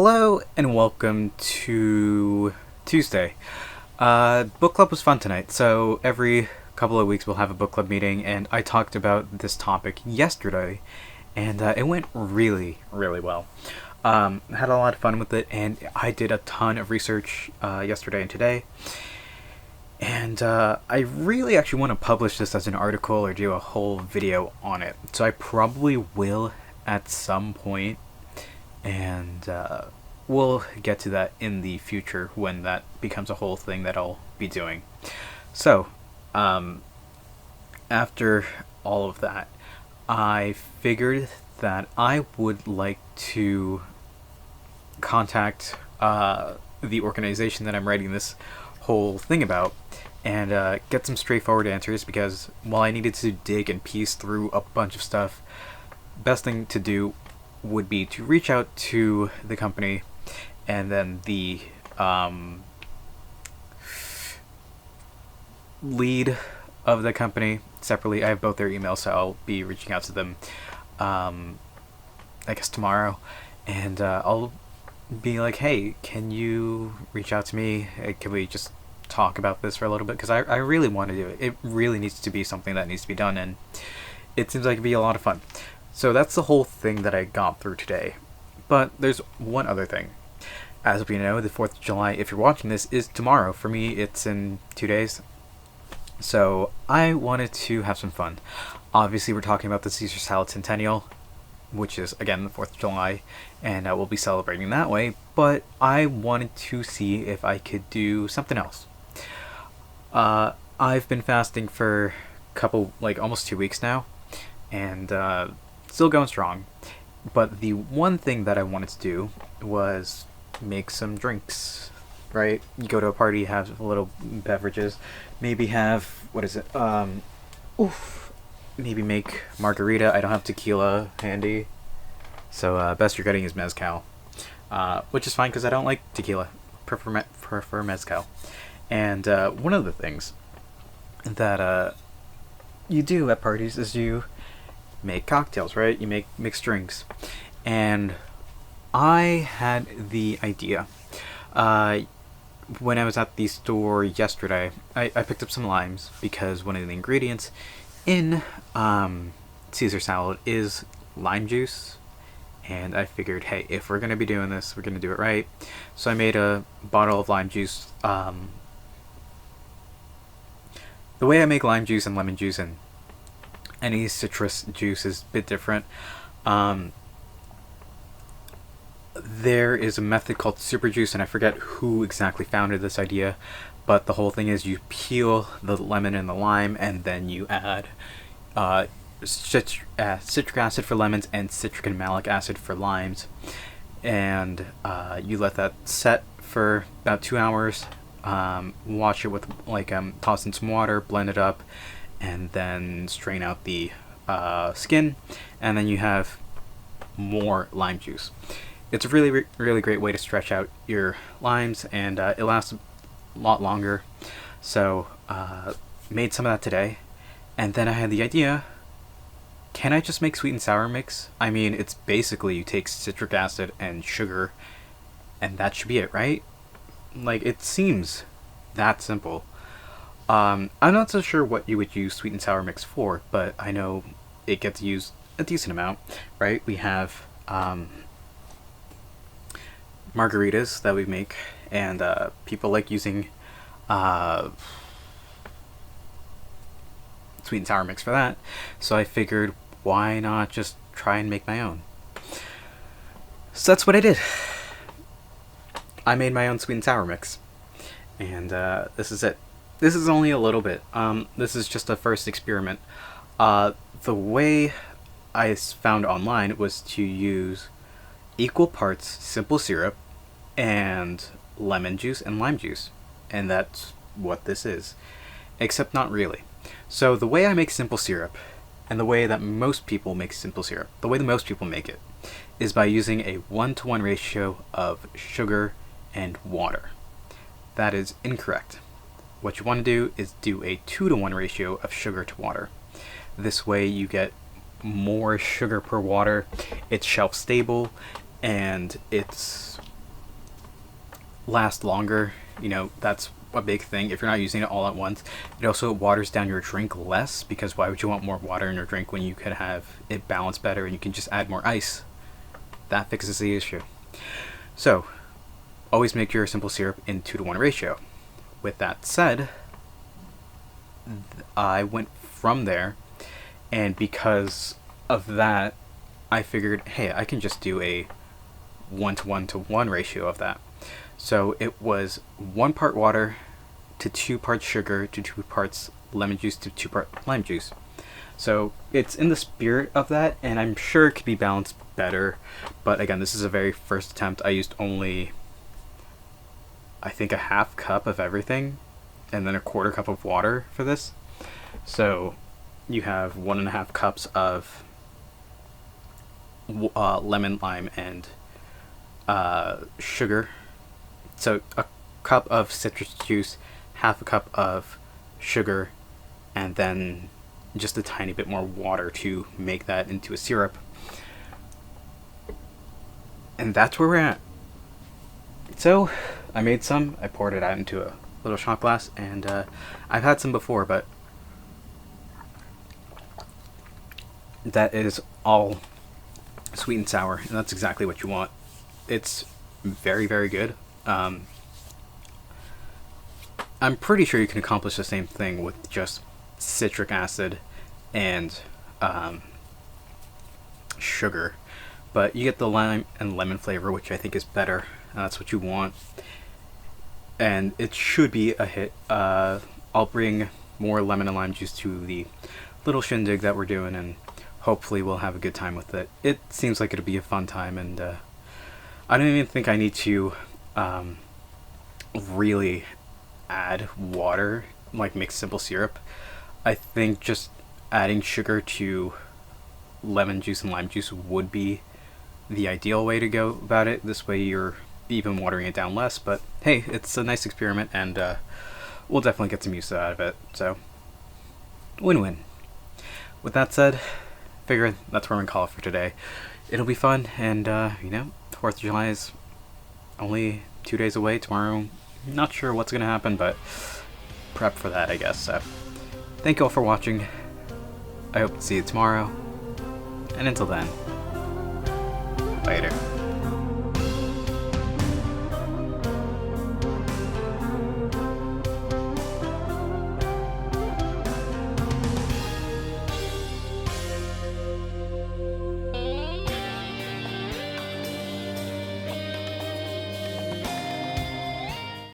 Hello and welcome to Tuesday. Book club was fun tonight, so every couple of weeks we'll have a book club meeting, and I talked about this topic yesterday, and it went really, really well. Had a lot of fun with it, and I did a ton of research yesterday and today, and I really actually want to publish this as an article or do a whole video on it, so I probably will at some point, and we'll get to that in the future when that becomes a whole thing that I'll be doing. So, after all of that, I figured that I would like to contact the organization that I'm writing this whole thing about and get some straightforward answers, because while I needed to dig and piece through a bunch of stuff, best thing to do would be to reach out to the company and then the lead of the company separately. I have both their emails, so I'll be reaching out to them I guess tomorrow, and I'll be like, hey, can you reach out to me? Can we just talk about this for a little bit? Because I really want to do it. It really needs to be something that needs to be done, and it seems like it'd be a lot of fun. So that's the whole thing that I got through today. But there's one other thing. As we know, the 4th of July, if you're watching this, is tomorrow. For me, it's in 2 days. So I wanted to have some fun. Obviously, we're talking about the Caesar Salad Centennial, which is, again, the 4th of July, and we'll be celebrating that way. But I wanted to see if I could do something else. I've been fasting for almost 2 weeks now, and still going strong. But the one thing that I wanted to do was make some drinks, right? You go to a party, have little beverages, maybe have, maybe make margarita. I don't have tequila handy, so best you're getting is mezcal, which is fine because I don't like tequila. Prefer mezcal. And one of the things that you do at parties is you make cocktails, right? You make mixed drinks. And I had the idea. When I was at the store yesterday, I picked up some limes because one of the ingredients in Caesar salad is lime juice. And I figured, hey, if we're going to be doing this, we're going to do it right. So I made a bottle of lime juice. The way I make lime juice and lemon juice and any citrus juice is a bit different. There is a method called super juice, and I forget who exactly founded this idea, but the whole thing is you peel the lemon and the lime, and then you add citric acid for lemons and citric and malic acid for limes, and you let that set for about 2 hours. Wash it with toss in some water, blend it up, and then strain out the skin, and then you have more lime juice. It's a really, really great way to stretch out your limes, and it lasts a lot longer. So, made some of that today, and then I had the idea, can I just make sweet and sour mix? I mean, it's basically you take citric acid and sugar, and that should be it, right? Like, it seems that simple. I'm not so sure what you would use sweet and sour mix for, but I know it gets used a decent amount, right? We have margaritas that we make, and people like using sweet and sour mix for that. So I figured, why not just try and make my own? So that's what I did. I made my own sweet and sour mix, and this is it. This is only a little bit. This is just a first experiment. The way I found online was to use equal parts simple syrup and lemon juice and lime juice, and that's what this is, except not really. So the way I make simple syrup, and the way that most people make simple syrup, the way that most people make it, is by using a 1-to-1 ratio of sugar and water. That is incorrect. What you want to do is do a 2-to-1 ratio of sugar to water. This way you get more sugar per water, it's shelf stable, and it's last longer. You know, that's a big thing. If you're not using it all at once, it also waters down your drink less, because why would you want more water in your drink when you could have it balanced better and you can just add more ice? That fixes the issue. So, always make your simple syrup in 2-to-1 ratio. With that said, I went from there, and because of that, I figured, hey, I can just do a 1-to-1-to-1 ratio of that. So it was 1 part water to 2 parts sugar to 2 parts lemon juice to 2 parts lime juice. So it's in the spirit of that, and I'm sure it could be balanced better. But again, this is a very first attempt. I used only, I think, a half cup of everything, and then a 1/4 cup of water for this. So you have 1.5 cups of lemon, lime, and sugar. So a cup of citrus juice, half a cup of sugar, and then just a tiny bit more water to make that into a syrup. And that's where we're at. So I made some, I poured it out into a little shot glass, and I've had some before, but that is all sweet and sour, and that's exactly what you want. It's very, very good. I'm pretty sure you can accomplish the same thing with just citric acid and sugar, but you get the lime and lemon flavor, which I think is better, and that's what you want. And it should be a hit. I'll bring more lemon and lime juice to the little shindig that we're doing, and hopefully we'll have a good time with it. It seems like it'll be a fun time, and I don't even think I need to really add water, like make simple syrup. I think just adding sugar to lemon juice and lime juice would be the ideal way to go about it. This way you're even watering it down less, but hey, it's a nice experiment, and we'll definitely get some use out of it. So, win-win. With that said, figure that's where I'm gonna call it for today. It'll be fun, and 4th of July is only 2 days away. Tomorrow, not sure what's gonna happen, but prep for that, I guess. So, thank you all for watching. I hope to see you tomorrow, and until then, later.